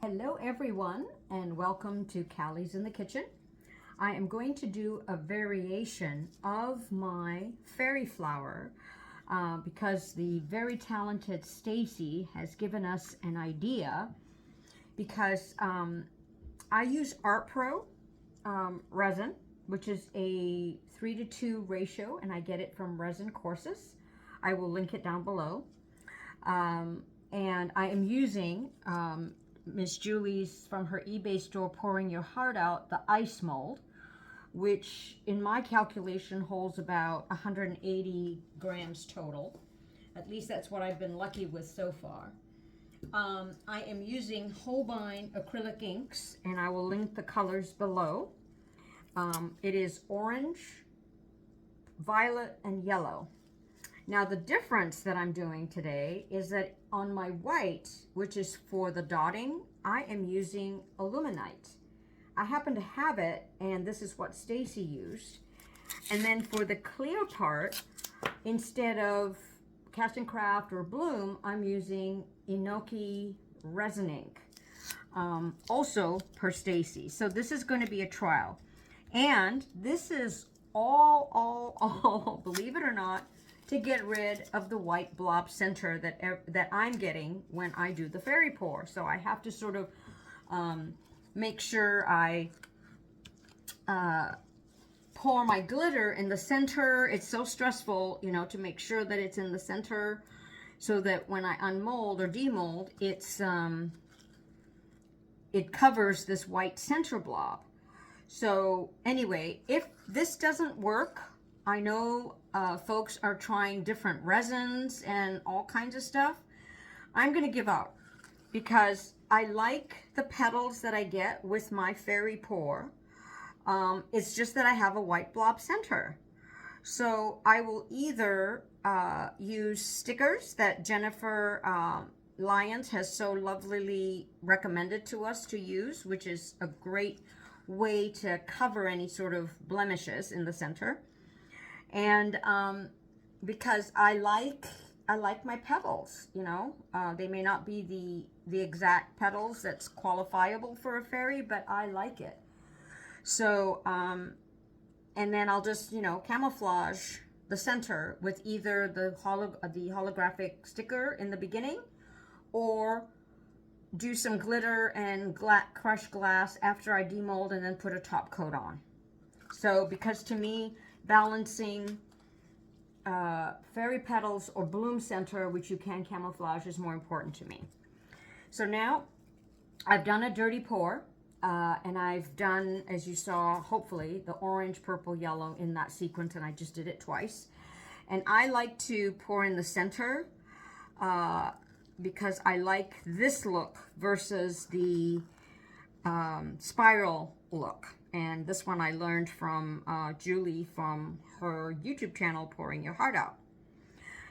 Hello everyone, and welcome to Callie's in the Kitchen. I am going to do a variation of my fairy flower because the very talented Stacy has given us an idea, because I use Art Pro resin, which is a 3:2 ratio, and I get it from Resin Courses. I will link it down below. And I am using Miss Julie's, from her eBay store, Pouring Your Heart Out, the ice mold, which in my calculation holds about 180 grams total. At least that's what I've been lucky with so far. I am using Holbein Acrylic inks, and I will link the colors below. It is orange, violet, and yellow. Now the difference that I'm doing today is that on my white, which is for the dotting, I am using aluminite. I happen to have it, and this is what Stacy used. And then for the clear part, instead of Cast and Craft or Bloom, I'm using Inoki resin ink, also per Stacy. So this is going to be a trial, and this is all, believe it or not, to get rid of the white blob center that I'm getting when I do the fairy pour. So I have to sort of make sure I pour my glitter in the center. It's so stressful, you know, to make sure that it's in the center, so that when I unmold or demold, it covers this white center blob. So anyway, if this doesn't work, I know folks are trying different resins and all kinds of stuff. I'm going to give up because I like the petals that I get with my fairy pour. It's just that I have a white blob center. So I will either use stickers that Jennifer Lyons has so lovingly recommended to us to use, which is a great way to cover any sort of blemishes in the center. And because I like my petals, you know, they may not be the exact petals that's qualifiable for a fairy, but I like it. So and then I'll just, you know, camouflage the center with either the holographic sticker in the beginning, or do some glitter and crushed glass after I demold, and then put a top coat on. So because to me, balancing fairy petals or bloom center, which you can camouflage, is more important to me. So now I've done a dirty pour, and I've done, as you saw, hopefully, the orange, purple, yellow in that sequence, and I just did it twice. And I like to pour in the center because I like this look versus the spiral look. And this one I learned from Julie from her YouTube channel, Pouring Your Heart Out.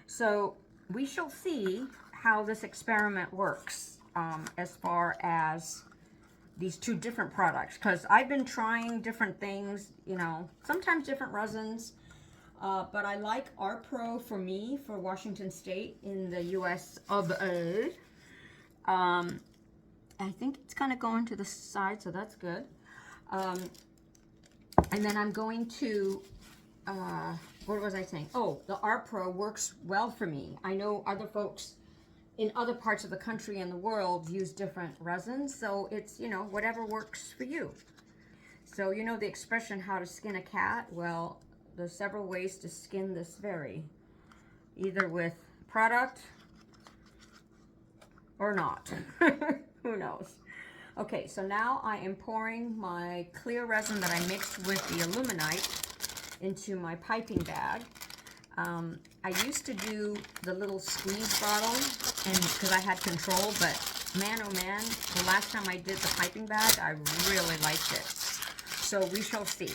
So we shall see how this experiment works as far as these two different products. Because I've been trying different things, you know, sometimes different resins. But I like Art Pro for me, for Washington State in the US of A. I think it's kind of going to the side, so that's good. And then I'm going to, what was I saying? Oh, the Art Pro works well for me. I know other folks in other parts of the country and the world use different resins, so it's, you know, whatever works for you. So you know the expression, how to skin a cat? Well, there's several ways to skin this fairy, either with product or not. Who knows? Okay, so now I am pouring my clear resin that I mixed with the aluminite into my piping bag. I used to do the little squeeze bottle, and because I had control, but man, oh man, the last time I did the piping bag, I really liked it. So we shall see.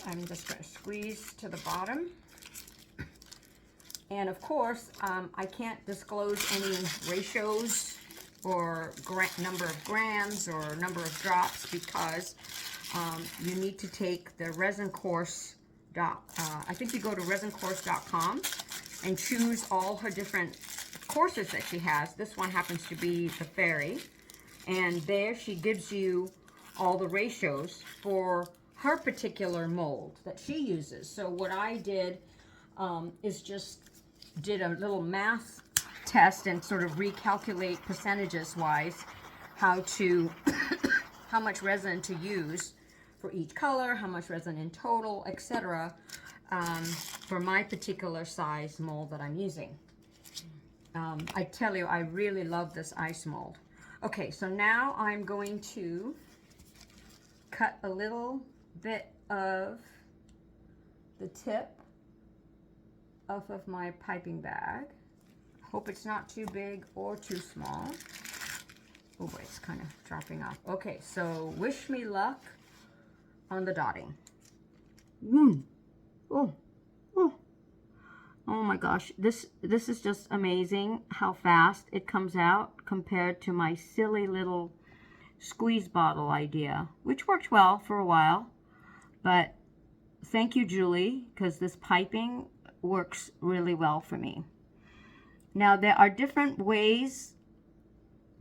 I'm just going to squeeze to the bottom. And of course, I can't disclose any ratios or number of grams or number of drops, because you need to take the resin course. I think you go to resincourse.com and choose all her different courses that she has. This one happens to be the fairy. And there she gives you all the ratios for her particular mold that she uses. So what I did is just did a little math test and sort of recalculate percentages wise how to how much resin to use for each color, how much resin in total, etc. For my particular size mold that I'm using. I tell you, I really love this ice mold. Okay, so now I'm going to cut a little bit of the tip off of my piping bag. Hope it's not too big or too small. Oh boy, it's kind of dropping off. Okay, so wish me luck on the dotting. Oh my gosh, this is just amazing how fast it comes out compared to my silly little squeeze bottle idea, which worked well for a while. But thank you, Julie, because this piping works really well for me. Now, there are different ways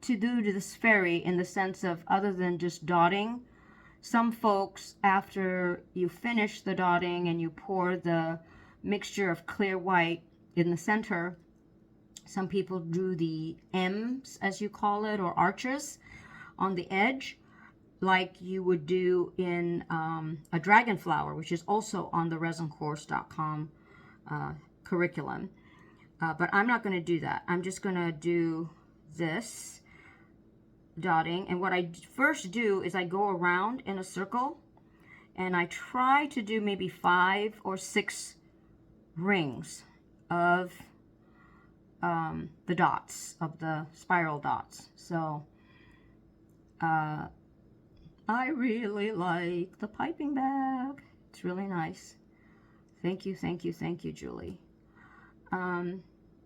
to do this fairy in the sense of other than just dotting. Some folks, after you finish the dotting and you pour the mixture of clear white in the center, some people do the M's, as you call it, or arches on the edge, like you would do in a dragon flower, which is also on the resincourse.com curriculum. But I'm not going to do that. I'm just going to do this dotting. And what I first do is I go around in a circle and I try to do maybe 5 or 6 rings of the dots, of the spiral dots. So I really like the piping bag. It's really nice. Thank you, thank you, thank you, Julie.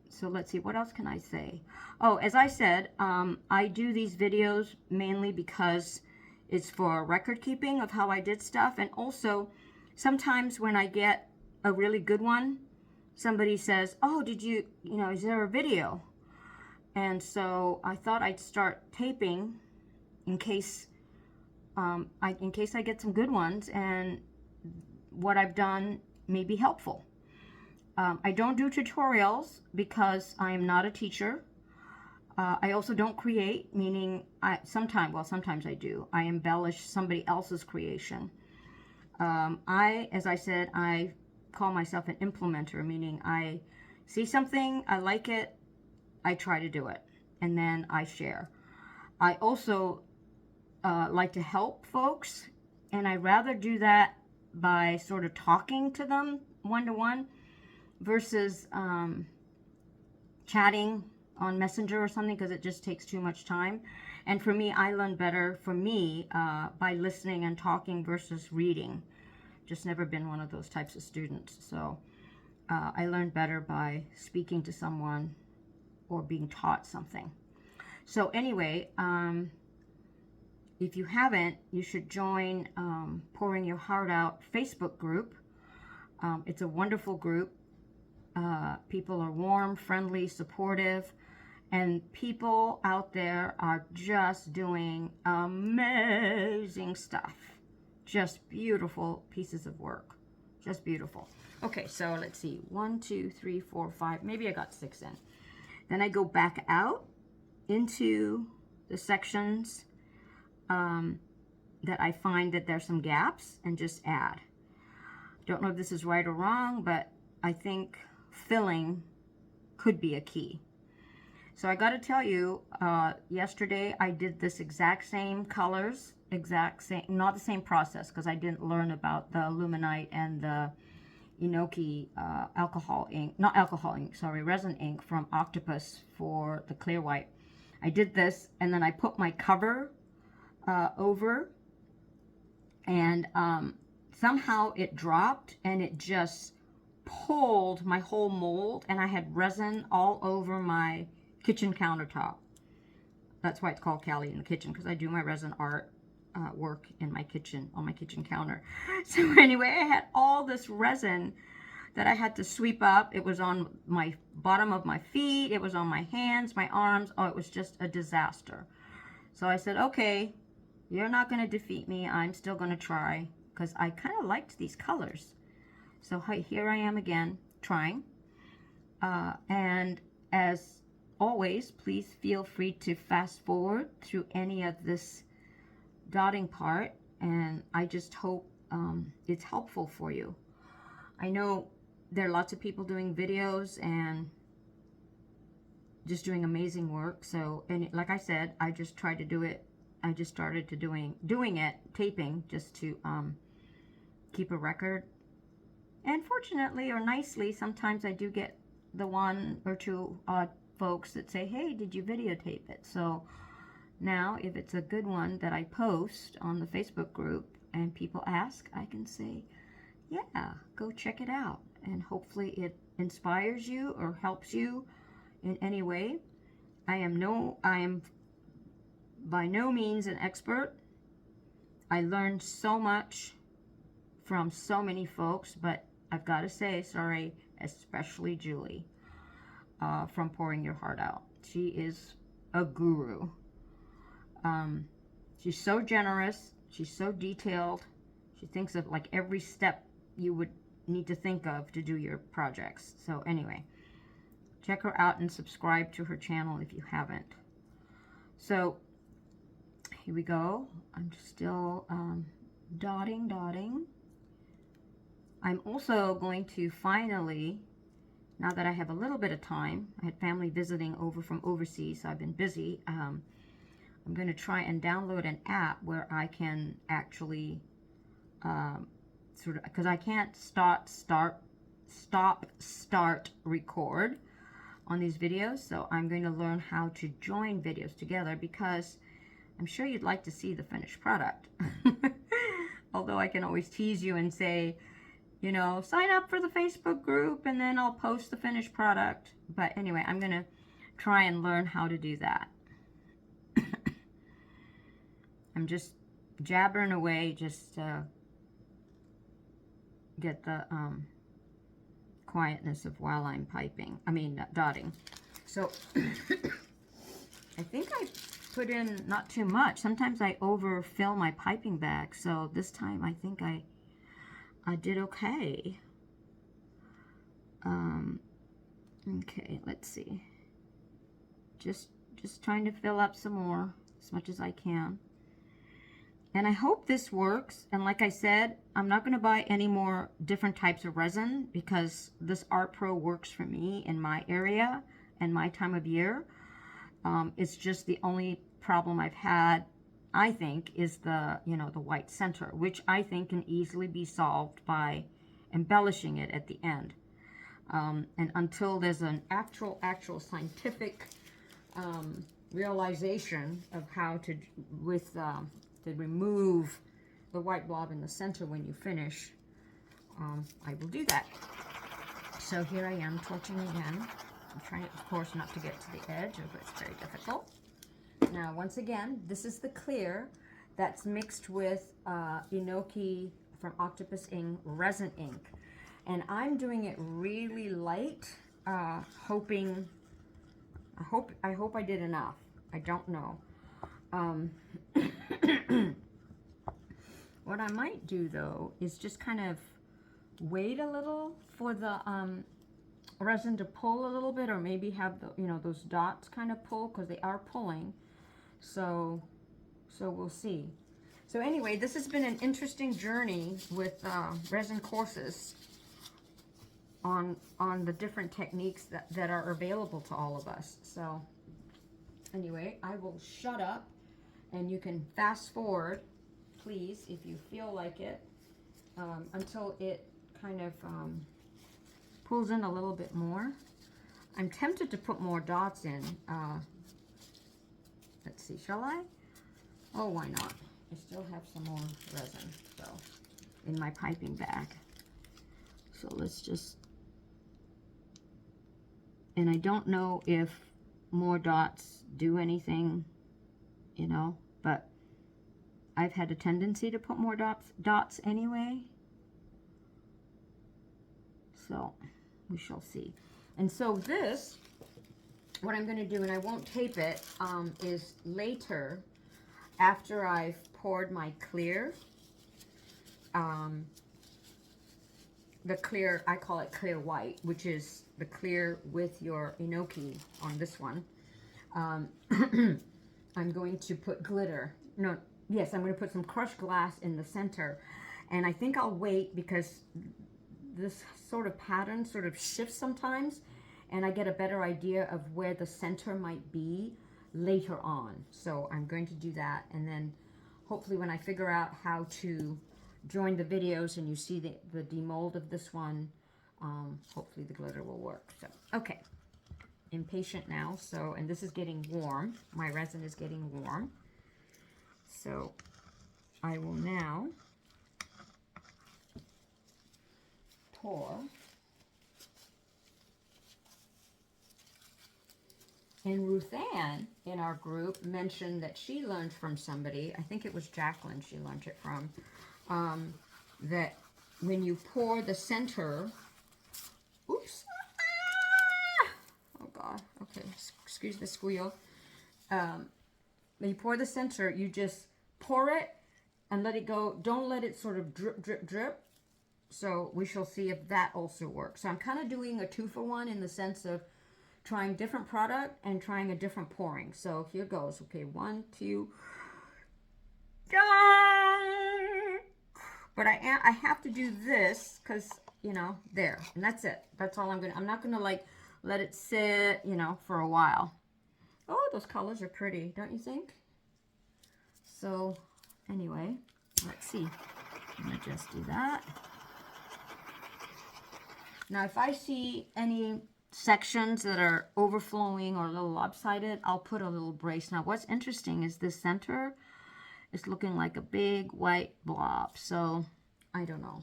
So let's see, what else can I say? Oh, as I said, I do these videos mainly because it's for record keeping of how I did stuff. And also, sometimes when I get a really good one, somebody says, oh, did you, is there a video? And so I thought I'd start taping in case I get some good ones and what I've done may be helpful. I don't do tutorials because I am not a teacher. I also don't create, meaning sometimes I do. I embellish somebody else's creation. As I said, I call myself an implementer, meaning I see something, I like it, I try to do it, and then I share. I also like to help folks, and I rather do that by sort of talking to them one-to-one versus chatting on Messenger or something, because it just takes too much time. And for me, I learn better by listening and talking versus reading. Just never been one of those types of students. So I learn better by speaking to someone or being taught something. So anyway, if you haven't, you should join Pouring Your Heart Out Facebook group. It's a wonderful group. People are warm, friendly, supportive, and people out there are just doing amazing stuff. Just beautiful pieces of work. Just beautiful. Okay, so let's see. 1, 2, 3, 4, 5. Maybe I got 6 in. Then I go back out into the sections that I find that there's some gaps and just add. Don't know if this is right or wrong, but I think filling could be a key. So I got to tell you, yesterday I did this exact same colors, not the same process, because I didn't learn about the Luminite and the Inoki resin ink from Octopus for the clear white. I did this, and then I put my cover over, and somehow it dropped, and it just pulled my whole mold, and I had resin all over my kitchen countertop. That's why it's called Callie in the Kitchen, because I do my resin art work in my kitchen, on my kitchen counter. So anyway, I had all this resin that I had to sweep up. It was on my bottom of my feet. It was on my hands, my arms. Oh, it was just a disaster. So I said, okay, you're not going to defeat me. I'm still going to try, because I kind of liked these colors. So here I am again, trying. And as always, please feel free to fast forward through any of this dotting part. And I just hope it's helpful for you. I know there are lots of people doing videos and just doing amazing work. So, and like I said, I just tried to do it. I just started to doing it, taping, just to keep a record. And fortunately or nicely, sometimes I do get the one or two odd folks that say, hey, did you videotape it? So now if it's a good one that I post on the Facebook group and people ask, I can say, yeah, go check it out. And hopefully it inspires you or helps you in any way. I am by no means an expert. I learned so much from so many folks, but I've got to say, sorry, especially Julie, from Pouring Your Heart Out. She is a guru. She's so generous. She's so detailed. She thinks of like every step you would need to think of to do your projects. So anyway, check her out and subscribe to her channel if you haven't. So here we go. I'm just still dotting. I'm also going to finally, now that I have a little bit of time, I had family visiting over from overseas, so I've been busy. I'm going to try and download an app where I can actually sort of, because I can't stop, start, record on these videos. So I'm going to learn how to join videos together, because I'm sure you'd like to see the finished product. Although I can always tease you and say, you know, sign up for the Facebook group and then I'll post the finished product. But anyway, I'm going to try and learn how to do that. I'm just jabbering away just to get the quietness of while I'm dotting. So I think I put in not too much. Sometimes I overfill my piping bag, so this time I think I did okay. Okay, let's see. Just trying to fill up some more, as much as I can. And I hope this works. And like I said, I'm not going to buy any more different types of resin, because this Art Pro works for me in my area and my time of year. It's just the only problem I've had, I think, is the white center, which I think can easily be solved by embellishing it at the end. And until there's an actual scientific realization of how to remove the white blob in the center when you finish, I will do that. So here I am torching again. I'm trying, of course, not to get to the edge, but it's very difficult. Now, once again, this is the clear that's mixed with Inoki from Octopus Ink resin ink. And I'm doing it really light, I hope I did enough. I don't know. What I might do, though, is just kind of wait a little for the resin to pull a little bit, or maybe have the, those dots kind of pull, because they are pulling. So we'll see. So anyway, this has been an interesting journey with resin courses on the different techniques that are available to all of us. So anyway, I will shut up, and you can fast forward, please, if you feel like it, until it kind of pulls in a little bit more. I'm tempted to put more dots in. Let's see, shall I? Oh, why not? I still have some more resin, so, in my piping bag. So let's just, and I don't know if more dots do anything, but I've had a tendency to put more dots anyway. So we shall see. And so this, what I'm going to do, and I won't tape it, is later, after I've poured my clear, the clear, I call it clear white, which is the clear with your enoki on this one. I'm going to put glitter. No, yes, I'm going to put some crushed glass in the center. And I think I'll wait because this sort of pattern sort of shifts sometimes, and I get a better idea of where the center might be later on. So I'm going to do that, and then hopefully when I figure out how to join the videos and you see the demold of this one, hopefully the glitter will work. So, okay. Impatient now. So, and this is getting warm. My resin is getting warm. So I will now pour. And Ruth Ann in our group mentioned that she learned from somebody, I think it was Jacqueline she learned it from, that when you pour the center, oops, oh God, okay, excuse the squeal. When you pour the center, you just pour it and let it go. Don't let it sort of drip, drip, drip. So we shall see if that also works. So I'm kind of doing a 2-for-1 in the sense of trying different product and trying a different pouring. So here goes. Okay, 1, 2. But I have to do this because, you know, there. And that's it. That's all I'm not gonna like let it sit, you know, for a while. Oh, those colors are pretty, don't you think? So anyway, let's see. I'm gonna just do that. Now if I see any sections that are overflowing or a little lopsided, I'll put a little brace. Now what's interesting is this center is looking like a big white blob, so I don't know.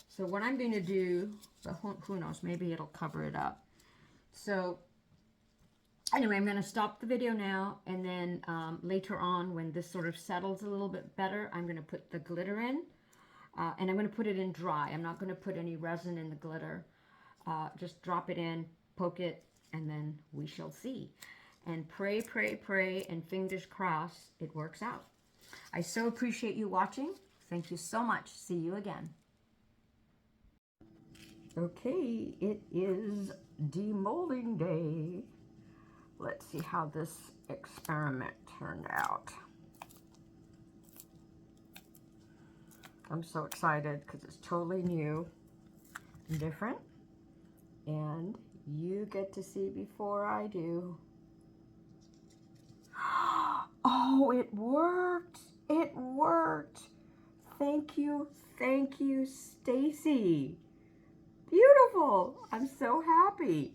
So what I'm going to do, but who knows, maybe it'll cover it up. So anyway, I'm going to stop the video now, and then later on when this sort of settles a little bit better, I'm going to put the glitter in, and I'm going to put it in dry. I'm not going to put any resin in the glitter. Just drop it in, poke it, and then we shall see. And pray, pray, pray, and fingers crossed it works out. I so appreciate you watching. Thank you so much. See you again. Okay, it is demolding day. Let's see how this experiment turned out. I'm so excited because it's totally new and different. And you get to see before I do. Oh, it worked. It worked. Thank you, Stacy. Beautiful. I'm so happy.